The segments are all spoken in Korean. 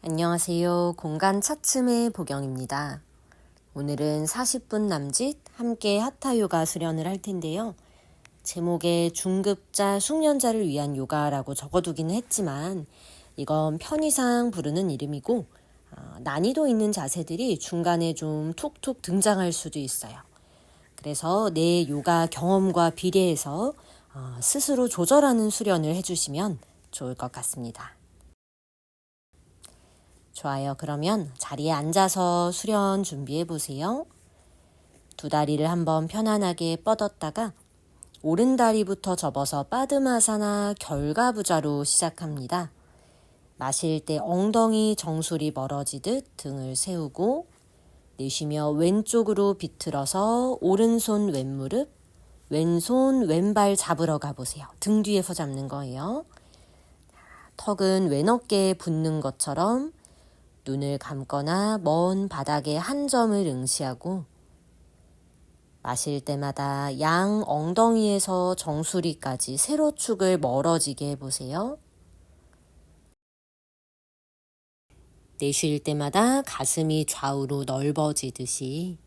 안녕하세요. 공간 차츰의 보경입니다. 오늘은 40분 남짓 함께 하타 요가 수련을 할 텐데요. 제목에 중급자, 숙련자를 위한 요가라고 적어두기는 했지만 이건 편의상 부르는 이름이고 난이도 있는 자세들이 중간에 좀 툭툭 등장할 수도 있어요. 그래서 내 요가 경험과 비례해서 스스로 조절하는 수련을 해주시면 좋을 것 같습니다. 좋아요. 그러면 자리에 앉아서 수련 준비해 보세요. 두 다리를 한번 편안하게 뻗었다가 오른 다리부터 접어서 빠드마사나 결과부자로 시작합니다. 마실 때 엉덩이 정수리 멀어지듯 등을 세우고 내쉬며 왼쪽으로 비틀어서 오른손 왼무릎, 왼손 왼발 잡으러 가보세요. 등 뒤에서 잡는 거예요. 턱은 왼어깨에 붙는 것처럼 눈을 감거나 먼 바닥에 한 점을 응시하고 마실 때마다 양 엉덩이에서 정수리까지 세로축을 멀어지게 해보세요. 내쉴 때마다 가슴이 좌우로 넓어지듯이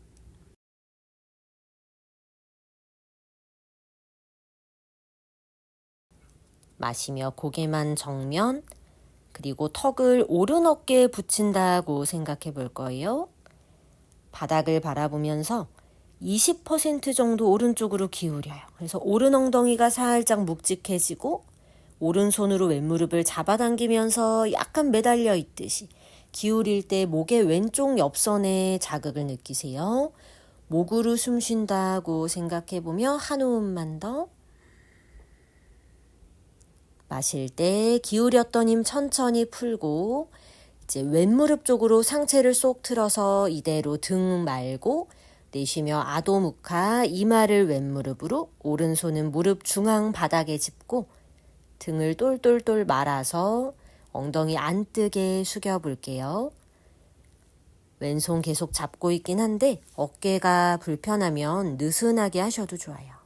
마시며 고개만 정면 그리고 턱을 오른 어깨에 붙인다고 생각해 볼 거예요. 바닥을 바라보면서 20% 정도 오른쪽으로 기울여요. 그래서 오른 엉덩이가 살짝 묵직해지고 오른손으로 왼무릎을 잡아당기면서 약간 매달려 있듯이 기울일 때 목의 왼쪽 옆선에 자극을 느끼세요. 목으로 숨 쉰다고 생각해 보며 한 호흡만 더. 마실 때 기울였던 힘 천천히 풀고 이제 왼무릎 쪽으로 상체를 쏙 틀어서 이대로 등 말고 내쉬며 아도무카 이마를 왼무릎으로 오른손은 무릎 중앙 바닥에 짚고 등을 똘똘똘 말아서 엉덩이 안 뜨게 숙여 볼게요. 왼손 계속 잡고 있긴 한데 어깨가 불편하면 느슨하게 하셔도 좋아요.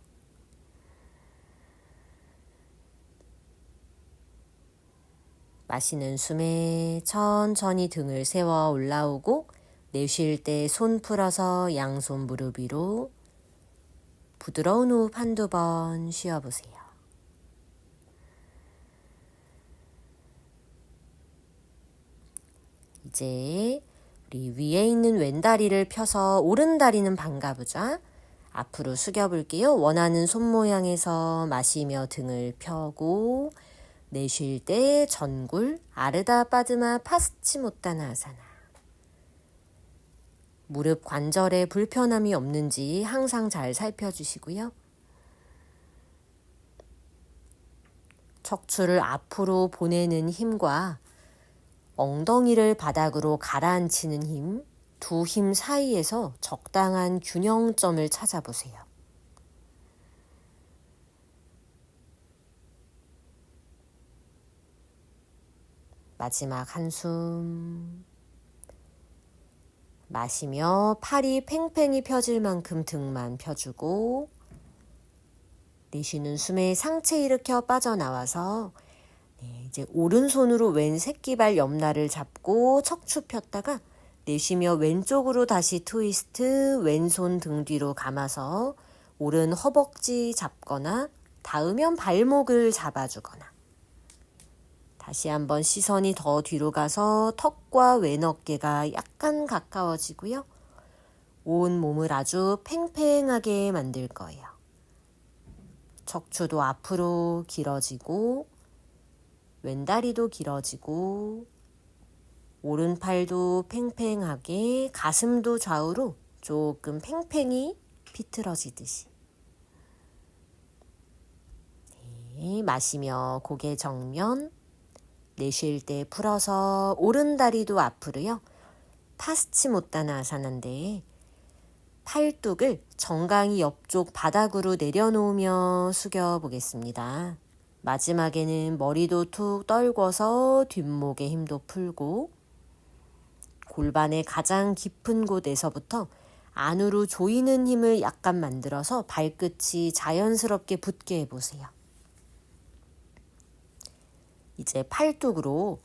마시는 숨에 천천히 등을 세워 올라오고 내쉴 때 손 풀어서 양손 무릎 위로 부드러운 호흡 한두 번 쉬어보세요. 이제 우리 위에 있는 왼다리를 펴서 오른다리는 반가부자 앞으로 숙여볼게요. 원하는 손 모양에서 마시며 등을 펴고 내쉴 때 전굴 아르다 빠드마 파스치모타나아사나. 무릎 관절에 불편함이 없는지 항상 잘 살펴주시고요. 척추를 앞으로 보내는 힘과 엉덩이를 바닥으로 가라앉히는 힘, 두 힘 사이에서 적당한 균형점을 찾아보세요. 마지막 한숨. 마시며 팔이 팽팽히 펴질 만큼 등만 펴주고 내쉬는 숨에 상체 일으켜 빠져나와서 이제 오른손으로 왼 새끼발 옆날을 잡고 척추 폈다가 내쉬며 왼쪽으로 다시 트위스트 왼손 등 뒤로 감아서 오른 허벅지 잡거나 닿으면 발목을 잡아주거나 다시 한번 시선이 더 뒤로 가서 턱과 왼 어깨가 약간 가까워지고요. 온 몸을 아주 팽팽하게 만들 거예요. 척추도 앞으로 길어지고 왼다리도 길어지고 오른팔도 팽팽하게 가슴도 좌우로 조금 팽팽히 비틀어지듯이 마시며 고개 정면 내쉴 때 풀어서 오른다리도 앞으로요. 파스치모타나아사나인데 팔뚝을 정강이 옆쪽 바닥으로 내려놓으며 숙여보겠습니다. 마지막에는 머리도 툭 떨궈서 뒷목의 힘도 풀고 골반의 가장 깊은 곳에서부터 안으로 조이는 힘을 약간 만들어서 발끝이 자연스럽게 붙게 해보세요. 이제 팔뚝으로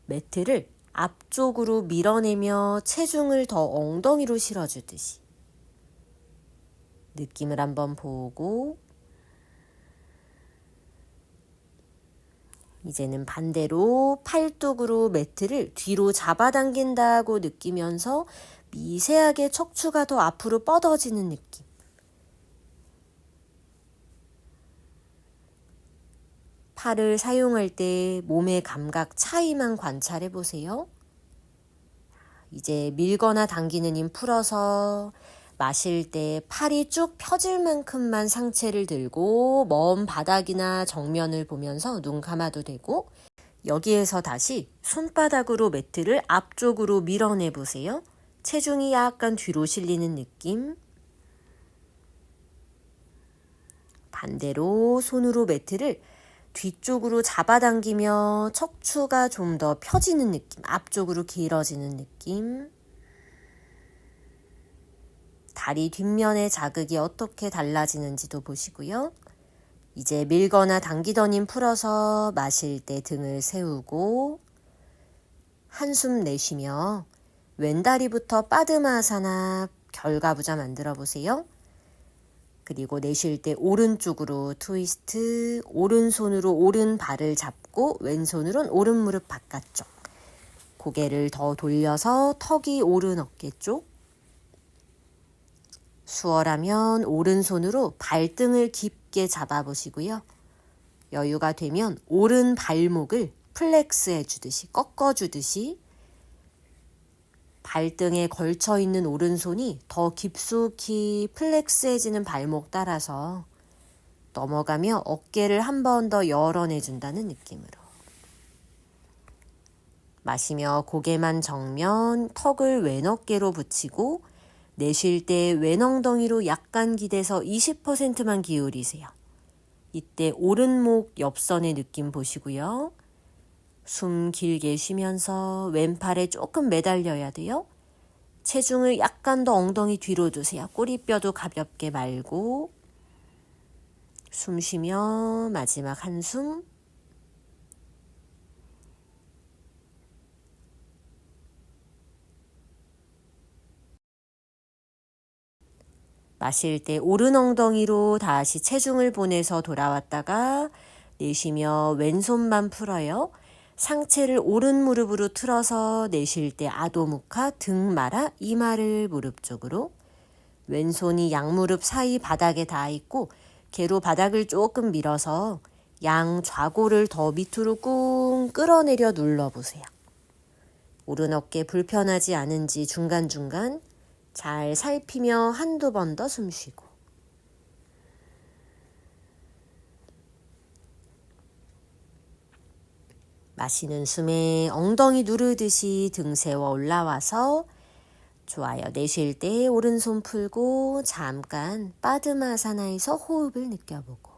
매트를 앞쪽으로 밀어내며 체중을 더 엉덩이로 실어주듯이 느낌을 한번 보고 이제는 반대로 팔뚝으로 매트를 뒤로 잡아당긴다고 느끼면서 미세하게 척추가 더 앞으로 뻗어지는 느낌. 팔을 사용할 때 몸의 감각 차이만 관찰해 보세요. 이제 밀거나 당기는 힘 풀어서 마실 때 팔이 쭉 펴질 만큼만 상체를 들고 먼 바닥이나 정면을 보면서 눈 감아도 되고 여기에서 다시 손바닥으로 매트를 앞쪽으로 밀어내 보세요. 체중이 약간 뒤로 실리는 느낌. 반대로 손으로 매트를 뒤쪽으로 잡아당기며 척추가 좀 더 펴지는 느낌, 앞쪽으로 길어지는 느낌. 다리 뒷면의 자극이 어떻게 달라지는지도 보시고요. 이제 밀거나 당기던 힘 풀어서 마실 때 등을 세우고 한숨 내쉬며 왼다리부터 빠드마사나 결과부자 만들어 보세요. 그리고 내쉴 때 오른쪽으로 트위스트, 오른손으로 오른 발을 잡고 왼손으로는 오른 무릎 바깥쪽. 고개를 더 돌려서 턱이 오른 어깨 쪽. 수월하면 오른손으로 발등을 깊게 잡아보시고요. 여유가 되면 오른 발목을 플렉스 해주듯이 꺾어주듯이 발등에 걸쳐있는 오른손이 더 깊숙이 플렉스해지는 발목 따라서 넘어가며 어깨를 한 번 더 열어내준다는 느낌으로. 마시며 고개만 정면, 턱을 왼 어깨로 붙이고 내쉴 때 왼 엉덩이로 약간 기대서 20%만 기울이세요. 이때 오른목 옆선의 느낌 보시고요. 숨 길게 쉬면서 왼팔에 조금 매달려야 돼요. 체중을 약간 더 엉덩이 뒤로 두세요. 꼬리뼈도 가볍게 말고 숨 쉬며 마지막 한숨. 마실 때 오른 엉덩이로 다시 체중을 보내서 돌아왔다가 내쉬며 왼손만 풀어요. 상체를 오른 무릎으로 틀어서 내쉴 때 아도무카 등 말아 이마를 무릎 쪽으로. 왼손이 양무릎 사이 바닥에 닿아 있고 개로 바닥을 조금 밀어서 양 좌골을 더 밑으로 꾹 끌어내려 눌러보세요. 오른 어깨 불편하지 않은지 중간중간 잘 살피며 한두 번 더 숨 쉬고. 마시는 숨에 엉덩이 누르듯이 등 세워 올라와서 좋아요. 내쉴 때 오른손 풀고 잠깐 빠드마사나에서 호흡을 느껴보고.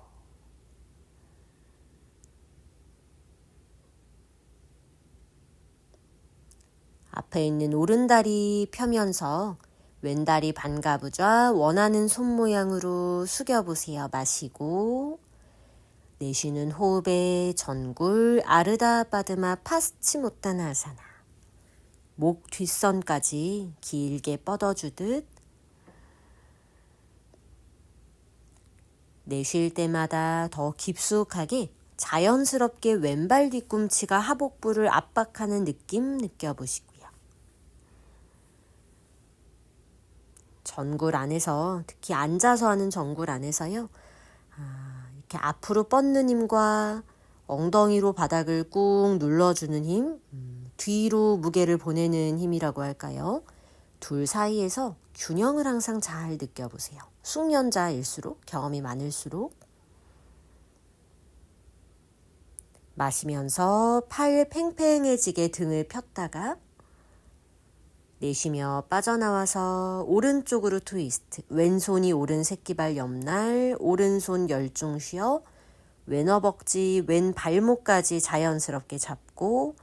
앞에 있는 오른다리 펴면서 왼다리 반가부좌 원하는 손 모양으로 숙여보세요. 마시고 내쉬는 호흡에 전굴 아르다 빠드마 파스치모타나사나 목 뒷선까지 길게 뻗어주듯 내쉴 때마다 더 깊숙하게 자연스럽게 왼발 뒤꿈치가 하복부를 압박하는 느낌 느껴보시고요. 전굴 안에서 특히 앉아서 하는 전굴 안에서요. 이렇게 앞으로 뻗는 힘과 엉덩이로 바닥을 꾹 눌러주는 힘, 뒤로 무게를 보내는 힘이라고 할까요? 둘 사이에서 균형을 항상 잘 느껴보세요. 숙련자일수록, 경험이 많을수록. 마시면서 팔 팽팽해지게 등을 폈다가 내쉬며 빠져나와서 오른쪽으로 트위스트. 왼손이 오른 새끼발 옆날, 오른손 열중 쉬어 왼 허벅지, 왼 발목까지 자연스럽게 잡고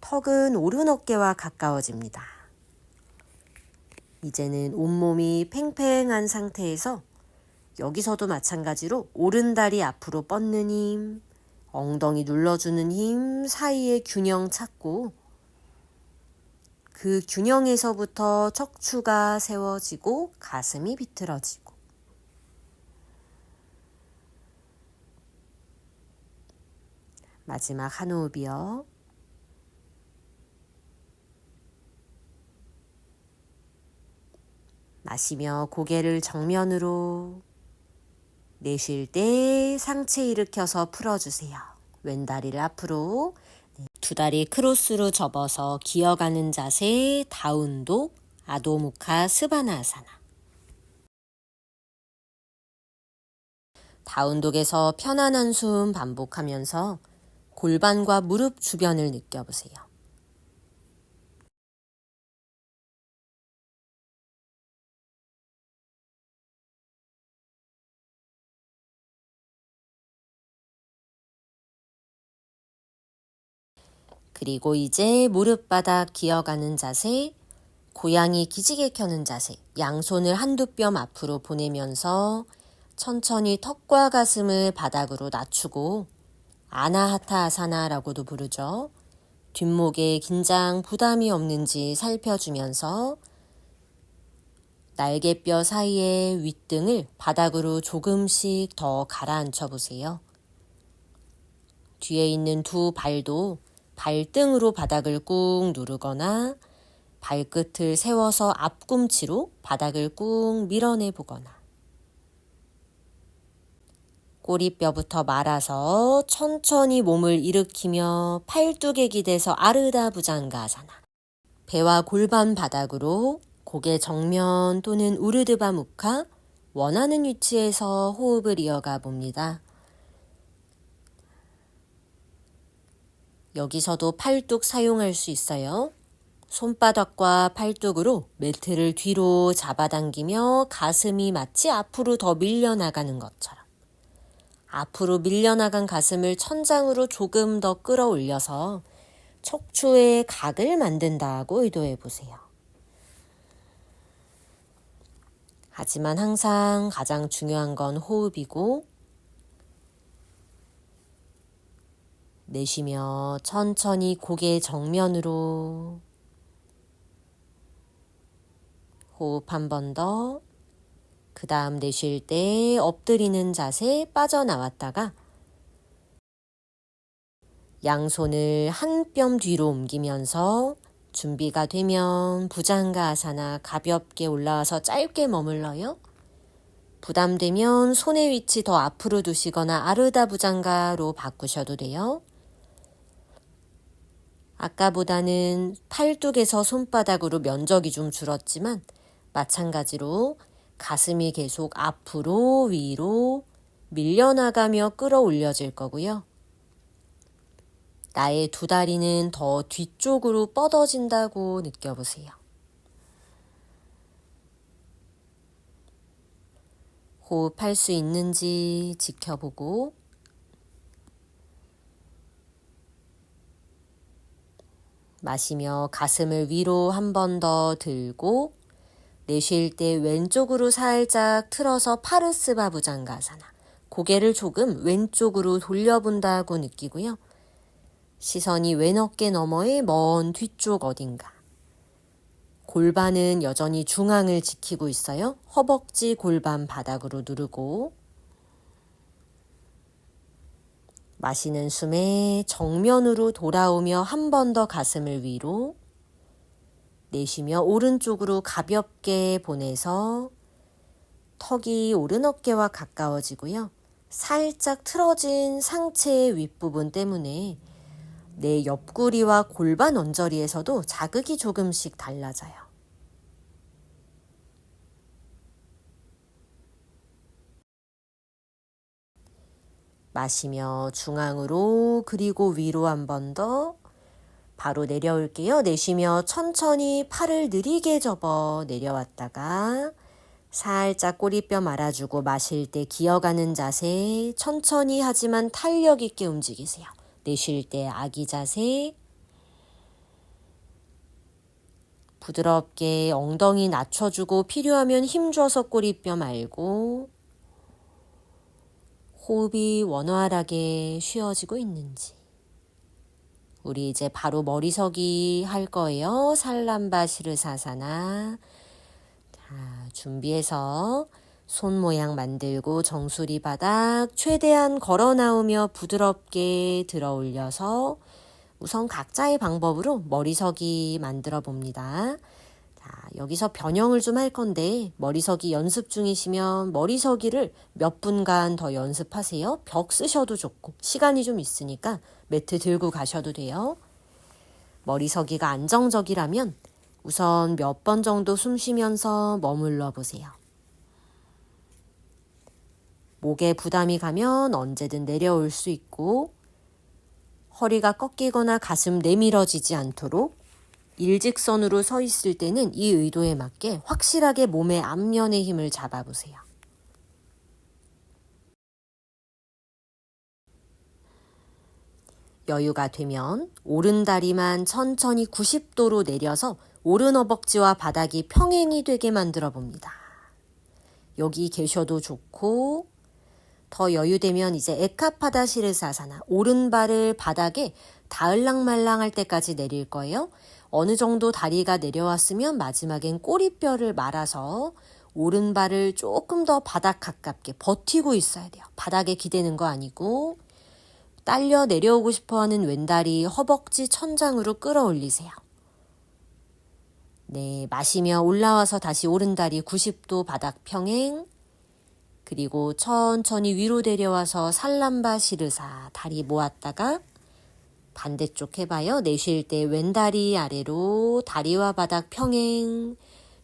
턱은 오른 어깨와 가까워집니다. 이제는 온몸이 팽팽한 상태에서 여기서도 마찬가지로 오른 다리 앞으로 뻗는 힘, 엉덩이 눌러주는 힘 사이에 균형 찾고 그 균형에서부터 척추가 세워지고 가슴이 비틀어지고 마지막 한 호흡이요. 마시며 고개를 정면으로 내쉴 때 상체 일으켜서 풀어주세요. 왼다리를 앞으로 두 다리 크로스로 접어서 기어가는 자세 다운독 아도무카 스바나아사나. 다운독에서 편안한 숨 반복하면서 골반과 무릎 주변을 느껴보세요. 그리고 이제 무릎바닥 기어가는 자세, 고양이 기지개 켜는 자세, 양손을 한두 뼘 앞으로 보내면서 천천히 턱과 가슴을 바닥으로 낮추고 아나하타 아사나라고도 부르죠. 뒷목에 긴장, 부담이 없는지 살펴주면서 날개뼈 사이에 윗등을 바닥으로 조금씩 더 가라앉혀 보세요. 뒤에 있는 두 발도 발등으로 바닥을 꾹 누르거나 발끝을 세워서 앞꿈치로 바닥을 꾹 밀어내 보거나 꼬리뼈부터 말아서 천천히 몸을 일으키며 팔뚝에 기대서 아르다 부장가아사나. 배와 골반 바닥으로 고개 정면 또는 우르드바 무카 원하는 위치에서 호흡을 이어가 봅니다. 여기서도 팔뚝 사용할 수 있어요. 손바닥과 팔뚝으로 매트를 뒤로 잡아당기며 가슴이 마치 앞으로 더 밀려나가는 것처럼 앞으로 밀려나간 가슴을 천장으로 조금 더 끌어올려서 척추의 각을 만든다고 의도해 보세요. 하지만 항상 가장 중요한 건 호흡이고 내쉬며 천천히 고개 정면으로 호흡 한 번 더. 그 다음 내쉴 때 엎드리는 자세 빠져나왔다가 양손을 한 뼘 뒤로 옮기면서 준비가 되면 부장가아사나 가볍게 올라와서 짧게 머물러요. 부담되면 손의 위치 더 앞으로 두시거나 아르다 부장가로 바꾸셔도 돼요. 아까보다는 팔뚝에서 손바닥으로 면적이 좀 줄었지만 마찬가지로 가슴이 계속 앞으로 위로 밀려나가며 끌어올려질 거고요. 나의 두 다리는 더 뒤쪽으로 뻗어진다고 느껴보세요. 호흡할 수 있는지 지켜보고 마시며 가슴을 위로 한 번 더 들고 내쉴 때 왼쪽으로 살짝 틀어서 파르스바 부장가아사나. 고개를 조금 왼쪽으로 돌려본다고 느끼고요. 시선이 왼 어깨 너머의 먼 뒤쪽 어딘가. 골반은 여전히 중앙을 지키고 있어요. 허벅지 골반 바닥으로 누르고 마시는 숨에 정면으로 돌아오며 한 번 더 가슴을 위로 내쉬며 오른쪽으로 가볍게 보내서 턱이 오른 어깨와 가까워지고요. 살짝 틀어진 상체의 윗부분 때문에 내 옆구리와 골반 언저리에서도 자극이 조금씩 달라져요. 마시며 중앙으로 그리고 위로 한 번 더 바로 내려올게요. 내쉬며 천천히 팔을 느리게 접어 내려왔다가 살짝 꼬리뼈 말아주고 마실 때 기어가는 자세 천천히 하지만 탄력 있게 움직이세요. 내쉴 때 아기 자세 부드럽게 엉덩이 낮춰주고 필요하면 힘줘서 꼬리뼈 말고 호흡이 원활하게 쉬어지고 있는지 우리 이제 바로 머리서기 할 거예요. 살람바 시르사사나. 자, 준비해서 손 모양 만들고 정수리 바닥 최대한 걸어 나오며 부드럽게 들어 올려서 우선 각자의 방법으로 머리서기 만들어 봅니다. 자, 여기서 변형을 좀 할 건데 머리서기 연습 중이시면 머리서기를 몇 분간 더 연습하세요. 벽 쓰셔도 좋고 시간이 좀 있으니까 매트 들고 가셔도 돼요. 머리서기가 안정적이라면 우선 몇 번 정도 숨 쉬면서 머물러 보세요. 목에 부담이 가면 언제든 내려올 수 있고 허리가 꺾이거나 가슴 내밀어지지 않도록 일직선으로 서 있을 때는 이 의도에 맞게 확실하게 몸의 앞면의 힘을 잡아보세요. 여유가 되면 오른다리만 천천히 90도로 내려서 오른 허벅지와 바닥이 평행이 되게 만들어 봅니다. 여기 계셔도 좋고 더 여유되면 이제 에카파다 시르사사나 오른발을 바닥에 닿을랑말랑 할 때까지 내릴 거예요. 어느 정도 다리가 내려왔으면 마지막엔 꼬리뼈를 말아서 오른발을 조금 더 바닥 가깝게 버티고 있어야 돼요. 바닥에 기대는 거 아니고 딸려 내려오고 싶어하는 왼다리 허벅지 천장으로 끌어올리세요. 네, 마시며 올라와서 다시 오른다리 90도 바닥 평행. 그리고 천천히 위로 내려와서 살람바 시르사 다리 모았다가 반대쪽 해봐요. 내쉴 때 왼다리 아래로 다리와 바닥 평행.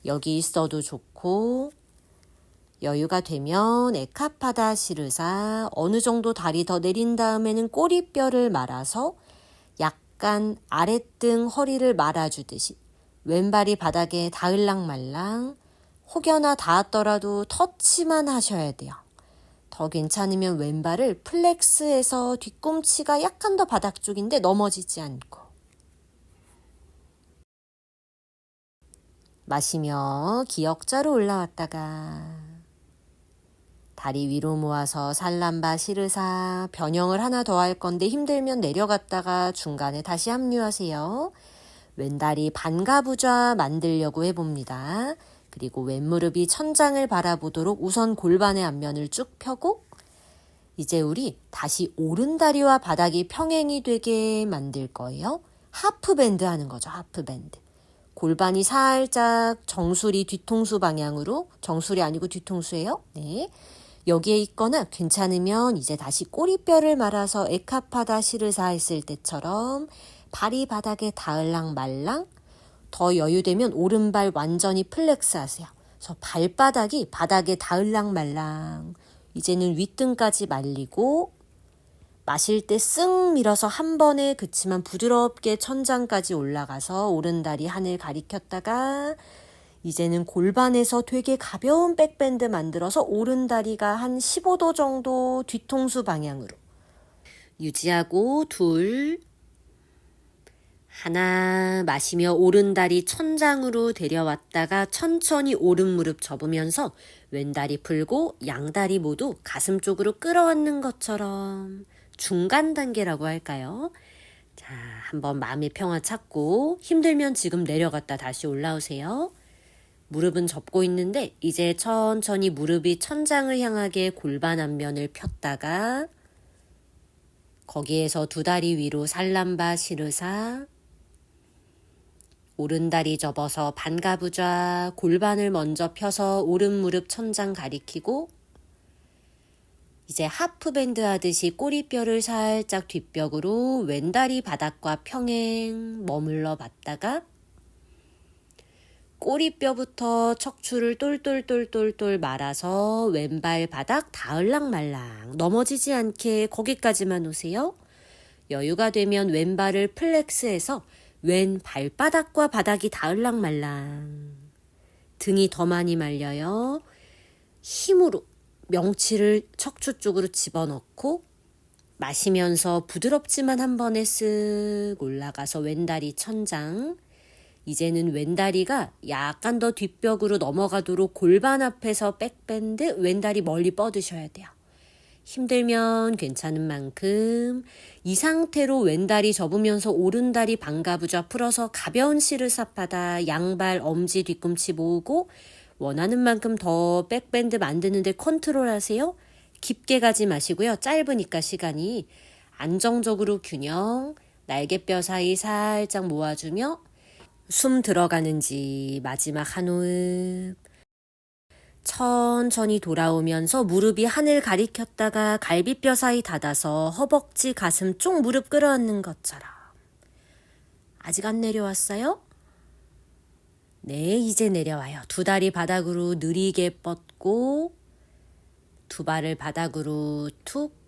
여기 있어도 좋고 여유가 되면 에카파다 시르사 어느 정도 다리 더 내린 다음에는 꼬리뼈를 말아서 약간 아랫등 허리를 말아주듯이 왼발이 바닥에 닿을랑말랑 혹여나 닿았더라도 터치만 하셔야 돼요. 더 괜찮으면 왼발을 플렉스해서 뒤꿈치가 약간 더 바닥 쪽인데 넘어지지 않고 마시며 기역자로 올라왔다가 다리 위로 모아서 살람바 시르사 변형을 하나 더 할 건데 힘들면 내려갔다가 중간에 다시 합류하세요. 왼다리 반가부좌 만들려고 해봅니다. 그리고 왼무릎이 천장을 바라보도록 우선 골반의 앞면을 쭉 펴고 이제 우리 다시 오른다리와 바닥이 평행이 되게 만들 거예요. 하프밴드 하는 거죠. 하프밴드. 골반이 살짝 정수리 뒤통수 방향으로 정수리 아니고 뒤통수예요. 네. 여기에 있거나 괜찮으면 이제 다시 꼬리뼈를 말아서 에카파다 시르사 했을 때처럼 발이 바닥에 닿을랑 말랑 더 여유되면 오른발 완전히 플렉스 하세요. 그래서 발바닥이 바닥에 닿을랑 말랑 이제는 윗등까지 말리고 마실 때 쓱 밀어서 한 번에 그치만 부드럽게 천장까지 올라가서 오른다리 하늘 가리켰다가 이제는 골반에서 되게 가벼운 백밴드 만들어서 오른다리가 한 15도 정도 뒤통수 방향으로 유지하고 둘 하나 마시며 오른다리 천장으로 데려왔다가 천천히 오른 무릎 접으면서 왼다리 풀고 양다리 모두 가슴 쪽으로 끌어안는 것처럼 중간 단계라고 할까요? 자, 한번 마음의 평화 찾고 힘들면 지금 내려갔다 다시 올라오세요. 무릎은 접고 있는데 이제 천천히 무릎이 천장을 향하게 골반 앞면을 폈다가 거기에서 두 다리 위로 살람바 시르사 오른다리 접어서 반가부좌 골반을 먼저 펴서 오른 무릎 천장 가리키고 이제 하프밴드 하듯이 꼬리뼈를 살짝 뒷벽으로 왼다리 바닥과 평행 머물러 봤다가 꼬리뼈부터 척추를 똘똘똘똘똘 말아서 왼발 바닥 닿을랑말랑 넘어지지 않게 거기까지만 오세요. 여유가 되면 왼발을 플렉스해서 왼 발바닥과 바닥이 닿을랑말랑 등이 더 많이 말려요. 힘으로 명치를 척추 쪽으로 집어넣고 마시면서 부드럽지만 한 번에 쓱 올라가서 왼다리 천장 이제는 왼다리가 약간 더 뒷벽으로 넘어가도록 골반 앞에서 백밴드 왼다리 멀리 뻗으셔야 돼요. 힘들면 괜찮은 만큼 이 상태로 왼다리 접으면서 오른다리 방가부좌 풀어서 가벼운 시르사파다 양발 엄지 뒤꿈치 모으고 원하는 만큼 더 백밴드 만드는데 컨트롤하세요. 깊게 가지 마시고요. 짧으니까 시간이 안정적으로 균형, 날개뼈 사이 살짝 모아주며 숨 들어가는지 마지막 한 호흡. 천천히 돌아오면서 무릎이 하늘 가리켰다가 갈비뼈 사이 닫아서 허벅지 가슴 쪽 무릎 끌어안는 것처럼. 아직 안 내려왔어요? 네, 이제 내려와요. 두 다리 바닥으로 느리게 뻗고 두 발을 바닥으로 툭.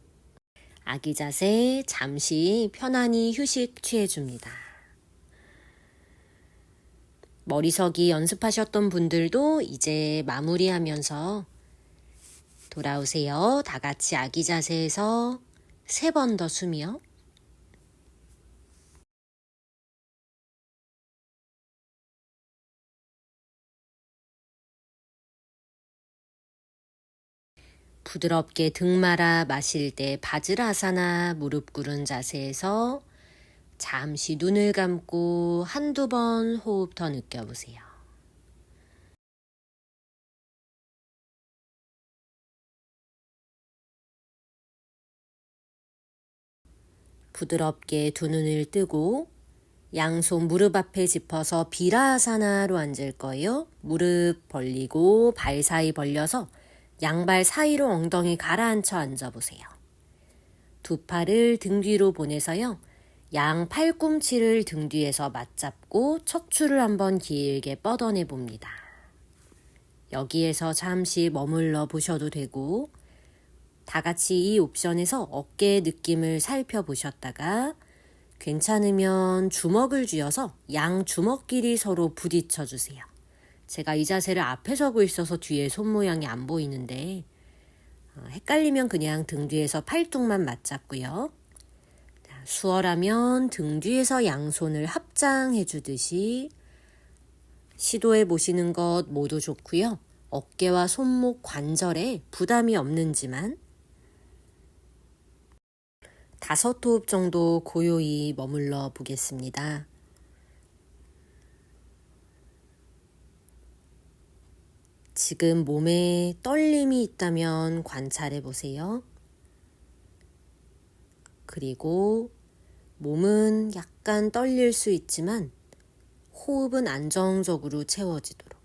아기 자세 잠시 편안히 휴식 취해줍니다. 머리서기 연습하셨던 분들도 이제 마무리하면서 돌아오세요. 다 같이 아기 자세에서 3번 더 숨이요. 부드럽게 등 말아 마실 때 바즈라사나 무릎 꿇은 자세에서 잠시 눈을 감고 한두 번 호흡 더 느껴보세요. 부드럽게 두 눈을 뜨고 양손 무릎 앞에 짚어서 비라아사나로 앉을 거예요. 무릎 벌리고 발 사이 벌려서 양발 사이로 엉덩이 가라앉혀 앉아보세요. 두 팔을 등 뒤로 보내서요. 양 팔꿈치를 등 뒤에서 맞잡고 척추를 한번 길게 뻗어내 봅니다. 여기에서 잠시 머물러 보셔도 되고 다 같이 이 옵션에서 어깨 느낌을 살펴보셨다가 괜찮으면 주먹을 쥐어서 양 주먹끼리 서로 부딪혀 주세요. 제가 이 자세를 앞에 서고 있어서 뒤에 손 모양이 안 보이는데 헷갈리면 그냥 등 뒤에서 팔뚝만 맞잡고요. 수월하면 등 뒤에서 양손을 합장해 주듯이 시도해 보시는 것 모두 좋고요. 어깨와 손목 관절에 부담이 없는지만 5호흡 정도 고요히 머물러 보겠습니다. 지금 몸에 떨림이 있다면 관찰해 보세요. 그리고 몸은 약간 떨릴 수 있지만 호흡은 안정적으로 채워지도록.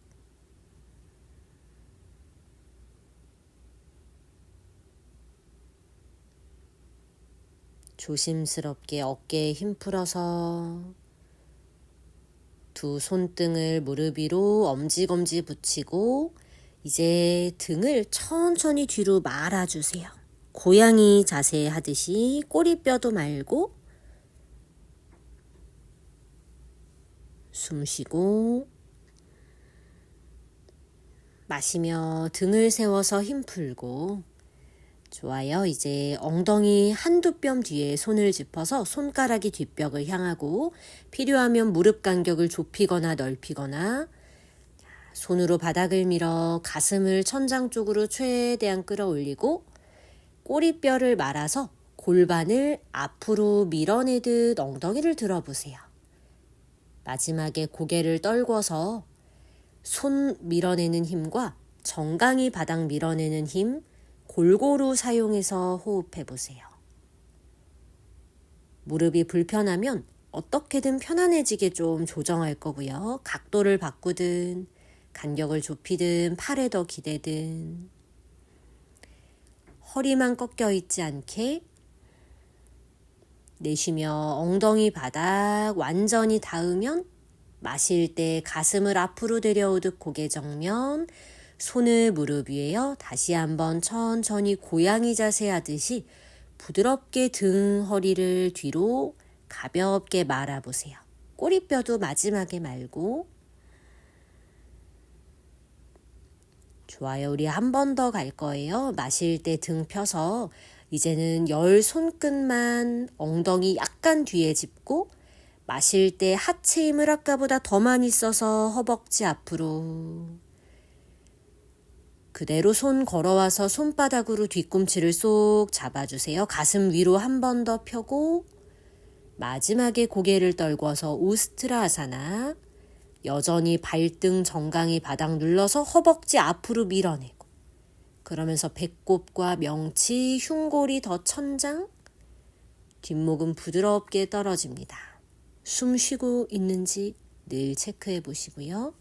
조심스럽게 어깨에 힘 풀어서 두 손등을 무릎 위로 엄지검지 붙이고 이제 등을 천천히 뒤로 말아주세요. 고양이 자세 하듯이 꼬리뼈도 말고 숨 쉬고 마시며 등을 세워서 힘 풀고 좋아요. 이제 엉덩이 한두 뼘 뒤에 손을 짚어서 손가락이 뒷벽을 향하고 필요하면 무릎 간격을 좁히거나 넓히거나 손으로 바닥을 밀어 가슴을 천장 쪽으로 최대한 끌어올리고 꼬리뼈를 말아서 골반을 앞으로 밀어내듯 엉덩이를 들어보세요. 마지막에 고개를 떨궈서 손 밀어내는 힘과 정강이 바닥 밀어내는 힘 골고루 사용해서 호흡해 보세요. 무릎이 불편하면 어떻게든 편안해지게 좀 조정할 거고요. 각도를 바꾸든 간격을 좁히든 팔에 더 기대든 허리만 꺾여 있지 않게 내쉬며 엉덩이 바닥 완전히 닿으면 마실 때 가슴을 앞으로 내려오듯 고개 정면 손을 무릎 위에요. 다시 한번 천천히 고양이 자세 하듯이 부드럽게 등 허리를 뒤로 가볍게 말아보세요. 꼬리뼈도 마지막에 말고 좋아요. 우리 한 번 더 갈 거예요. 마실 때 등 펴서 이제는 열 손끝만 엉덩이 약간 뒤에 짚고 마실 때 하체 힘을 아까보다 더 많이 써서 허벅지 앞으로 그대로 손 걸어와서 손바닥으로 뒤꿈치를 쏙 잡아주세요. 가슴 위로 한 번 더 펴고 마지막에 고개를 떨궈서 우스트라아사나. 여전히 발등 정강이 바닥 눌러서 허벅지 앞으로 밀어내고 그러면서 배꼽과 명치, 흉골이 더 천장, 뒷목은 부드럽게 떨어집니다. 숨 쉬고 있는지 늘 체크해 보시고요.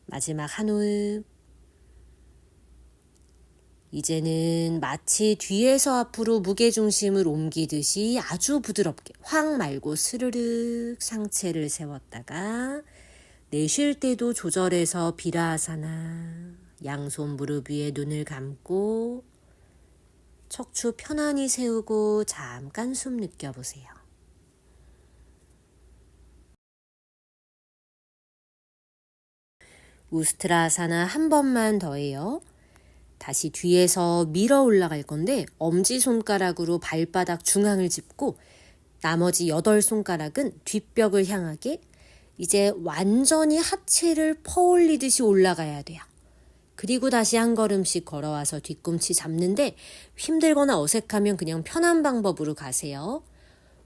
마지막 한 호흡. 이제는 마치 뒤에서 앞으로 무게중심을 옮기듯이 아주 부드럽게 확 말고 스르륵 상체를 세웠다가 내쉴 때도 조절해서 비라아사나. 양손 무릎 위에 눈을 감고 척추 편안히 세우고 잠깐 숨 느껴보세요. 우스트라아사나 한 번만 더 해요. 다시 뒤에서 밀어 올라갈 건데 엄지손가락으로 발바닥 중앙을 짚고 나머지 8손가락은 뒷벽을 향하게 이제 완전히 하체를 퍼올리듯이 올라가야 돼요. 그리고 다시 한 걸음씩 걸어와서 뒤꿈치 잡는데 힘들거나 어색하면 그냥 편한 방법으로 가세요.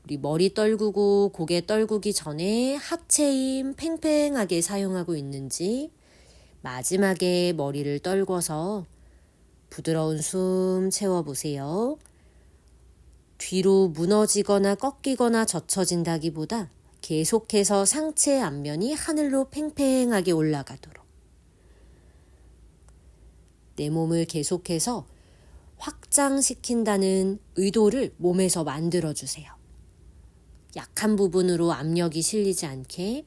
우리 머리 떨구고 고개 떨구기 전에 하체 힘 팽팽하게 사용하고 있는지 마지막에 머리를 떨궈서 부드러운 숨 채워보세요. 뒤로 무너지거나 꺾이거나 젖혀진다기보다 계속해서 상체 앞면이 하늘로 팽팽하게 올라가도록 내 몸을 계속해서 확장시킨다는 의도를 몸에서 만들어주세요. 약한 부분으로 압력이 실리지 않게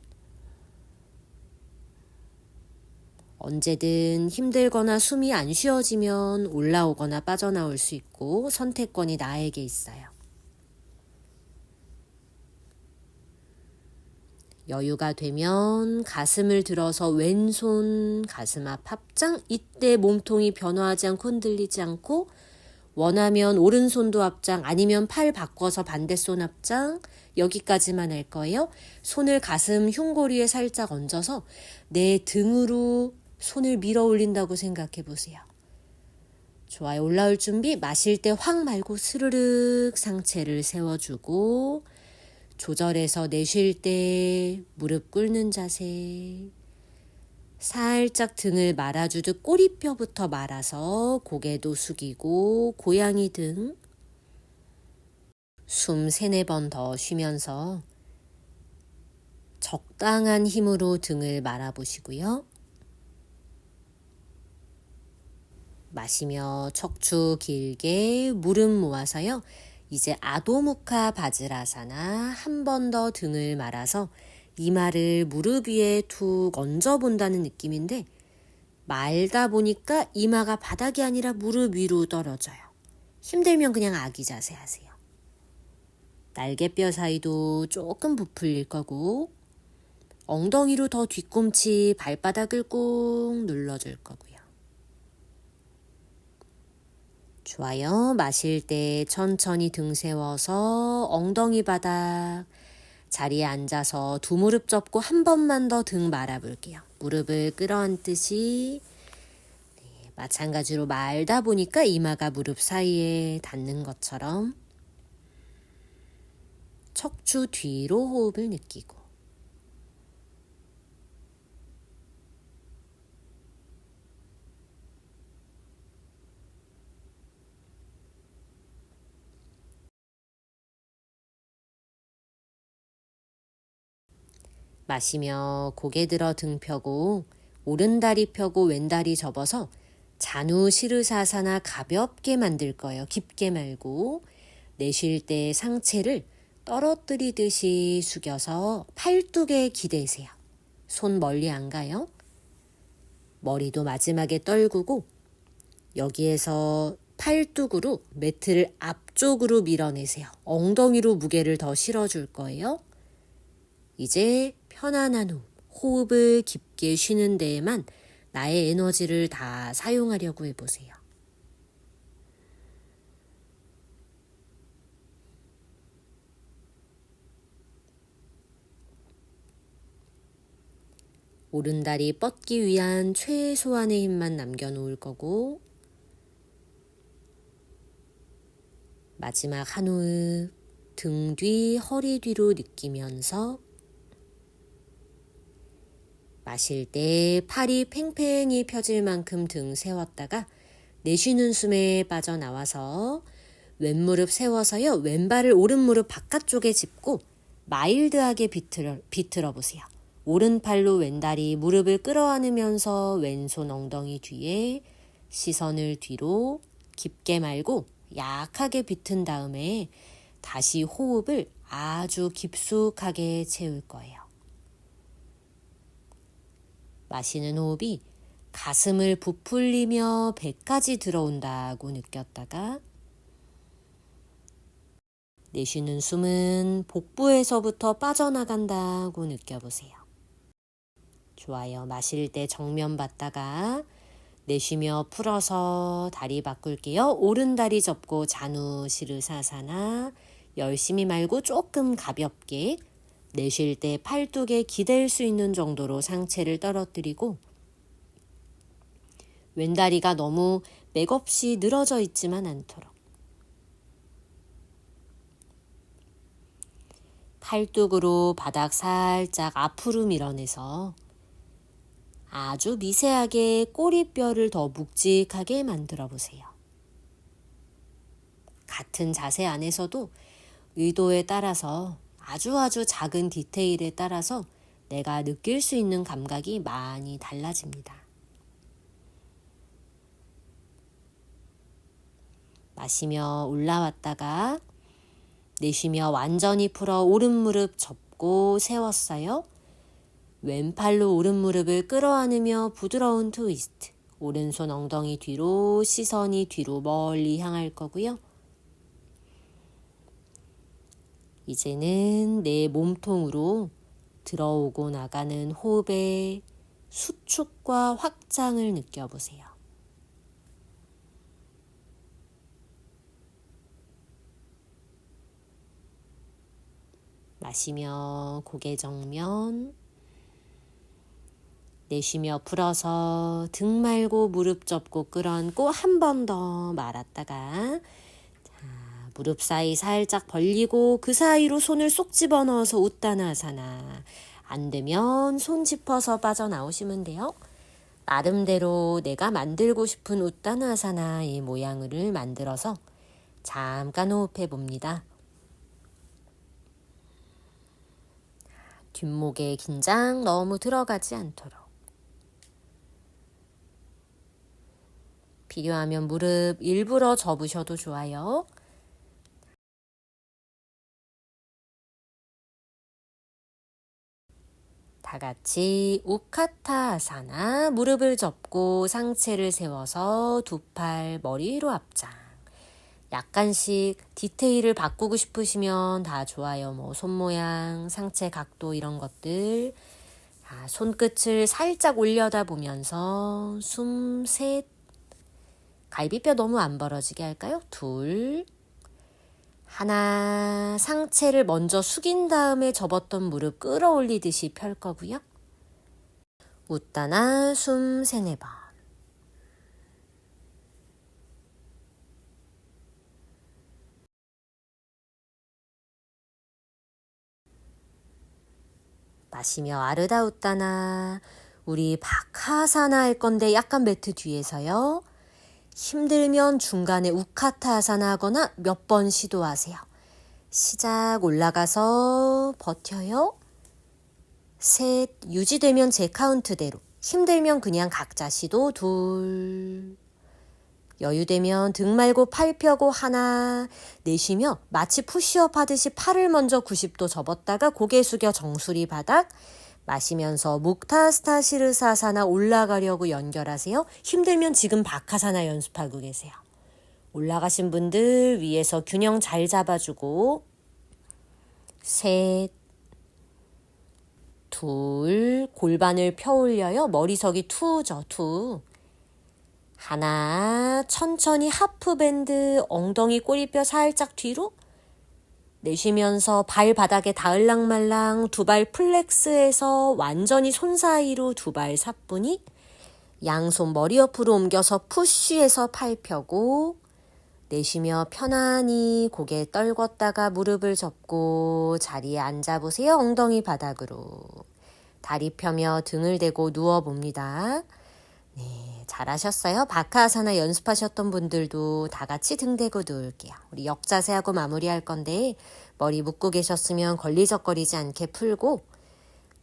언제든 힘들거나 숨이 안 쉬어지면 올라오거나 빠져나올 수 있고 선택권이 나에게 있어요. 여유가 되면 가슴을 들어서 왼손 가슴 앞 합장. 이때 몸통이 변화하지 않고 흔들리지 않고 원하면 오른손도 합장 아니면 팔 바꿔서 반대손 합장. 여기까지만 할 거예요. 손을 가슴 흉골 위에 살짝 얹어서 내 등으로 손을 밀어 올린다고 생각해 보세요. 좋아요. 올라올 준비. 마실 때 확 말고 스르륵 상체를 세워주고 조절해서 내쉴 때 무릎 꿇는 자세. 살짝 등을 말아주듯 꼬리뼈부터 말아서 고개도 숙이고 고양이 등. 숨 3-4번 더 쉬면서 적당한 힘으로 등을 말아보시고요. 마시며 척추 길게 무릎 모아서요. 이제 아도무카 바즈라사나 한 번 더 등을 말아서 이마를 무릎 위에 툭 얹어본다는 느낌인데 말다 보니까 이마가 바닥이 아니라 무릎 위로 떨어져요. 힘들면 그냥 아기 자세 하세요. 날개뼈 사이도 조금 부풀릴 거고 엉덩이로 더 뒤꿈치 발바닥을 꾹 눌러줄 거고요. 좋아요. 마실 때 천천히 등 세워서 엉덩이 바닥 자리에 앉아서 두 무릎 접고 한 번만 더 등 말아볼게요. 무릎을 끌어안듯이 마찬가지로 말다 보니까 이마가 무릎 사이에 닿는 것처럼 척추 뒤로 호흡을 느끼고 마시며 고개 들어 등 펴고 오른다리 펴고 왼다리 접어서 잔우 시르사사나 가볍게 만들 거예요. 깊게 말고 내쉴 때 상체를 떨어뜨리듯이 숙여서 팔뚝에 기대세요. 손 멀리 안 가요. 머리도 마지막에 떨구고 여기에서 팔뚝으로 매트를 앞쪽으로 밀어내세요. 엉덩이로 무게를 더 실어줄 거예요. 이제 편안한 호흡을 깊게 쉬는 데에만 나의 에너지를 다 사용하려고 해보세요. 오른다리 뻗기 위한 최소한의 힘만 남겨놓을 거고, 마지막 한 호흡 등 뒤 허리 뒤로 느끼면서 마실 때 팔이 팽팽히 펴질 만큼 등 세웠다가 내쉬는 숨에 빠져나와서 왼무릎 세워서요. 왼발을 오른무릎 바깥쪽에 짚고 마일드하게 비틀어 보세요. 오른팔로 왼다리 무릎을 끌어안으면서 왼손 엉덩이 뒤에 시선을 뒤로 깊게 말고 약하게 비튼 다음에 다시 호흡을 아주 깊숙하게 채울 거예요. 마시는 호흡이 가슴을 부풀리며 배까지 들어온다고 느꼈다가 내쉬는 숨은 복부에서부터 빠져나간다고 느껴보세요. 좋아요. 마실 때 정면 봤다가 내쉬며 풀어서 다리 바꿀게요. 오른 다리 접고 잔우 시르사사나 열심히 말고 조금 가볍게 내쉴 때 팔뚝에 기댈 수 있는 정도로 상체를 떨어뜨리고 왼다리가 너무 맥없이 늘어져 있지만 않도록 팔뚝으로 바닥 살짝 앞으로 밀어내서 아주 미세하게 꼬리뼈를 더 묵직하게 만들어 보세요. 같은 자세 안에서도 의도에 따라서 아주 작은 디테일에 따라서 내가 느낄 수 있는 감각이 많이 달라집니다. 마시며 올라왔다가 내쉬며 완전히 풀어 오른무릎 접고 세웠어요. 왼팔로 오른무릎을 끌어안으며 부드러운 트위스트. 오른손 엉덩이 뒤로 시선이 뒤로 멀리 향할 거고요. 이제는 내 몸통으로 들어오고 나가는 호흡의 수축과 확장을 느껴보세요. 마시며 고개 정면, 내쉬며 풀어서 등 말고 무릎 접고 끌어안고 한 번 더 말았다가 무릎 사이 살짝 벌리고 그 사이로 손을 쏙 집어넣어서 우따나사나. 안 되면 손 짚어서 빠져나오시면 돼요. 나름대로 내가 만들고 싶은 우따나사나의 모양을 만들어서 잠깐 호흡해 봅니다. 뒷목에 긴장 너무 들어가지 않도록. 필요하면 무릎 일부러 접으셔도 좋아요. 다 같이 우카타아사나 무릎을 접고 상체를 세워서 두 팔 머리 위로 앞장. 약간씩 디테일을 바꾸고 싶으시면 다 좋아요. 뭐 손 모양, 상체 각도 이런 것들. 손끝을 살짝 올려다 보면서 숨 셋. 갈비뼈 너무 안 벌어지게 할까요? 둘. 하나, 상체를 먼저 숙인 다음에 접었던 무릎 끌어올리듯이 펼 거고요. 웃다나 숨 3-4번. 마시며 아르다 웃다나. 우리 바카사나 할 건데 약간 매트 뒤에서요. 힘들면 중간에 우카타아사나 하거나 몇 번 시도하세요. 시작 올라가서 버텨요. 셋, 유지되면 제 카운트대로. 힘들면 그냥 각자 시도 둘. 여유되면 등 말고 팔 펴고 하나. 내쉬며 마치 푸시업 하듯이 팔을 먼저 90도 접었다가 고개 숙여 정수리 바닥. 마시면서 묵타스타시르사사나 올라가려고 연결하세요. 힘들면 지금 바카사나 연습하고 계세요. 올라가신 분들 위에서 균형 잘 잡아주고 셋, 둘, 골반을 펴 올려요. 머리석이 투죠, 투. 하나, 천천히 하프밴드, 엉덩이 꼬리뼈 살짝 뒤로 내쉬면서 발바닥에 닿을랑말랑 두 발 플렉스해서 완전히 손 사이로 두 발 사뿐히 양손 머리 옆으로 옮겨서 푸쉬해서 팔 펴고 내쉬며 편안히 고개 떨궜다가 무릎을 접고 자리에 앉아보세요. 엉덩이 바닥으로. 다리 펴며 등을 대고 누워봅니다. 네, 잘하셨어요. 바카아사나 연습하셨던 분들도 다 같이 등 대고 누울게요. 우리 역자세하고 마무리할 건데 머리 묶고 계셨으면 걸리적거리지 않게 풀고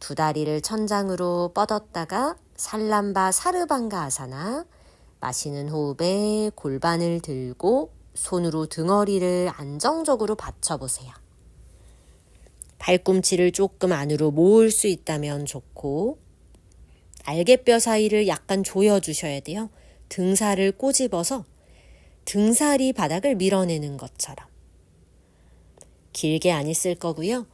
두 다리를 천장으로 뻗었다가 살람바 사르방가 아사나 마시는 호흡에 골반을 들고 손으로 등허리를 안정적으로 받쳐보세요. 발꿈치를 조금 안으로 모을 수 있다면 좋고 날개뼈 사이를 약간 조여주셔야 돼요. 등살을 꼬집어서 등살이 바닥을 밀어내는 것처럼. 길게 안 있을 거고요.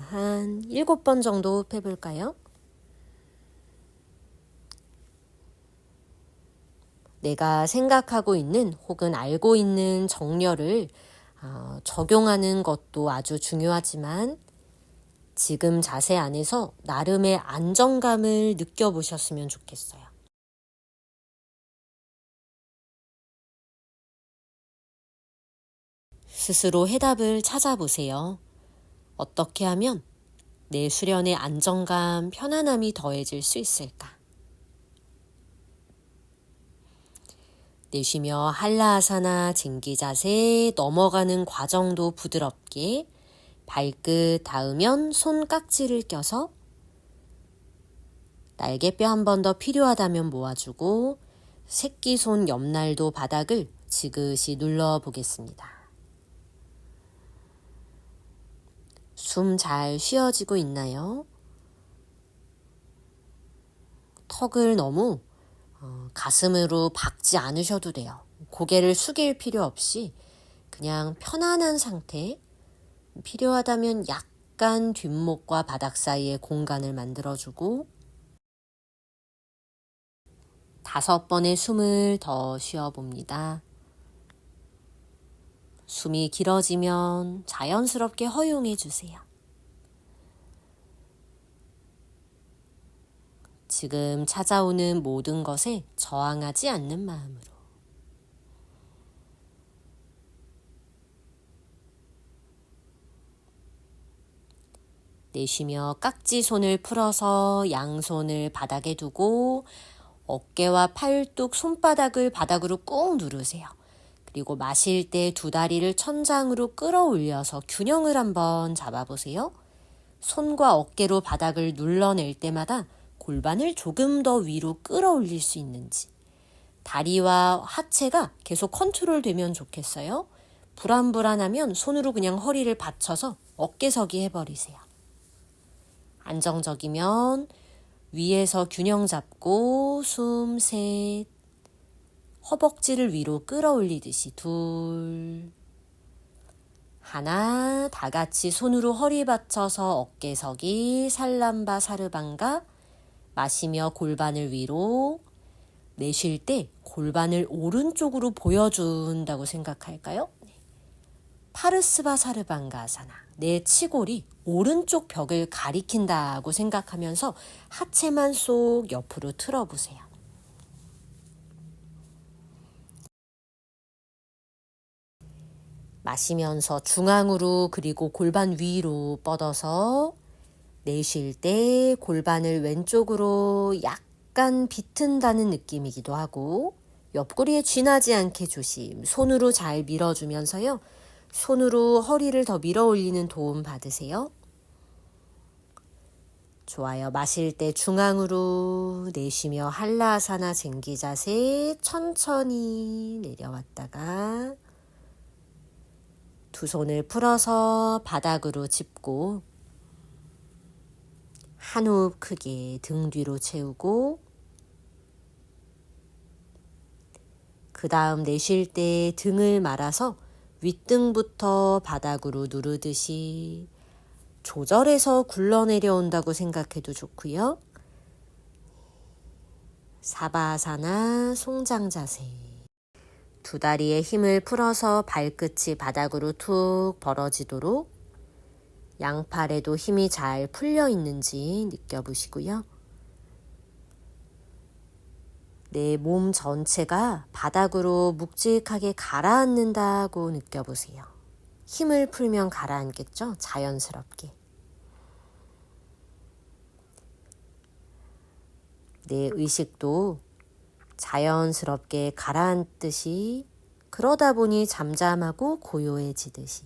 한 7번 정도 해볼까요? 내가 생각하고 있는 혹은 알고 있는 정렬을 적용하는 것도 아주 중요하지만 지금 자세 안에서 나름의 안정감을 느껴보셨으면 좋겠어요. 스스로 해답을 찾아보세요. 어떻게 하면 내 수련의 안정감, 편안함이 더해질 수 있을까? 내쉬며 한라아사나 쟁기 자세 넘어가는 과정도 부드럽게 발끝 닿으면 손깍지를 껴서 날개뼈 한 번 더 필요하다면 모아주고 새끼손 옆날도 바닥을 지그시 눌러보겠습니다. 숨 잘 쉬어지고 있나요? 턱을 너무 가슴으로 박지 않으셔도 돼요. 고개를 숙일 필요 없이 그냥 편안한 상태, 필요하다면 약간 뒷목과 바닥 사이에 공간을 만들어주고 5번의 숨을 더 쉬어봅니다. 숨이 길어지면 자연스럽게 허용해 주세요. 지금 찾아오는 모든 것에 저항하지 않는 마음으로. 내쉬며 깍지 손을 풀어서 양손을 바닥에 두고 어깨와 팔뚝, 손바닥을 바닥으로 꾹 누르세요. 그리고 마실 때 두 다리를 천장으로 끌어올려서 균형을 한번 잡아보세요. 손과 어깨로 바닥을 눌러낼 때마다 골반을 조금 더 위로 끌어올릴 수 있는지, 다리와 하체가 계속 컨트롤 되면 좋겠어요. 불안불안하면 손으로 그냥 허리를 받쳐서 어깨서기 해버리세요. 안정적이면 위에서 균형 잡고 숨 셋, 허벅지를 위로 끌어올리듯이 둘, 하나, 다 같이 손으로 허리 받쳐서 어깨서기, 살람바 사르방가, 마시며 골반을 위로, 내쉴 때 골반을 오른쪽으로 보여준다고 생각할까요? 파르스바 사르방가 아사나, 내 치골이 오른쪽 벽을 가리킨다고 생각하면서 하체만 쏙 옆으로 틀어보세요. 마시면서 중앙으로 그리고 골반 위로 뻗어서 내쉴 때 골반을 왼쪽으로 약간 비튼다는 느낌이기도 하고 옆구리에 쥐나지 않게 조심, 손으로 잘 밀어주면서요. 손으로 허리를 더 밀어 올리는 도움 받으세요. 좋아요. 마실 때 중앙으로, 내쉬며 한라아사나 쟁기 자세 천천히 내려왔다가 두 손을 풀어서 바닥으로 짚고 한 호흡 크게 등 뒤로 채우고 그 다음 내쉴 때 등을 말아서 윗등부터 바닥으로 누르듯이 조절해서 굴러내려온다고 생각해도 좋고요. 사바아사나 송장 자세. 두 다리에 힘을 풀어서 발끝이 바닥으로 툭 벌어지도록 양팔에도 힘이 잘 풀려 있는지 느껴보시고요. 내 몸 전체가 바닥으로 묵직하게 가라앉는다고 느껴보세요. 힘을 풀면 가라앉겠죠? 자연스럽게. 내 의식도 자연스럽게 가라앉듯이, 그러다 보니 잠잠하고 고요해지듯이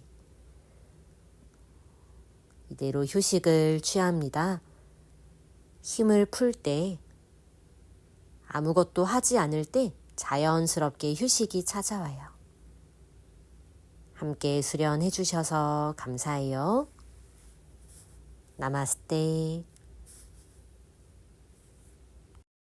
이대로 휴식을 취합니다. 힘을 풀 때, 아무것도 하지 않을 때 자연스럽게 휴식이 찾아와요. 함께 수련해 주셔서 감사해요. 나마스테.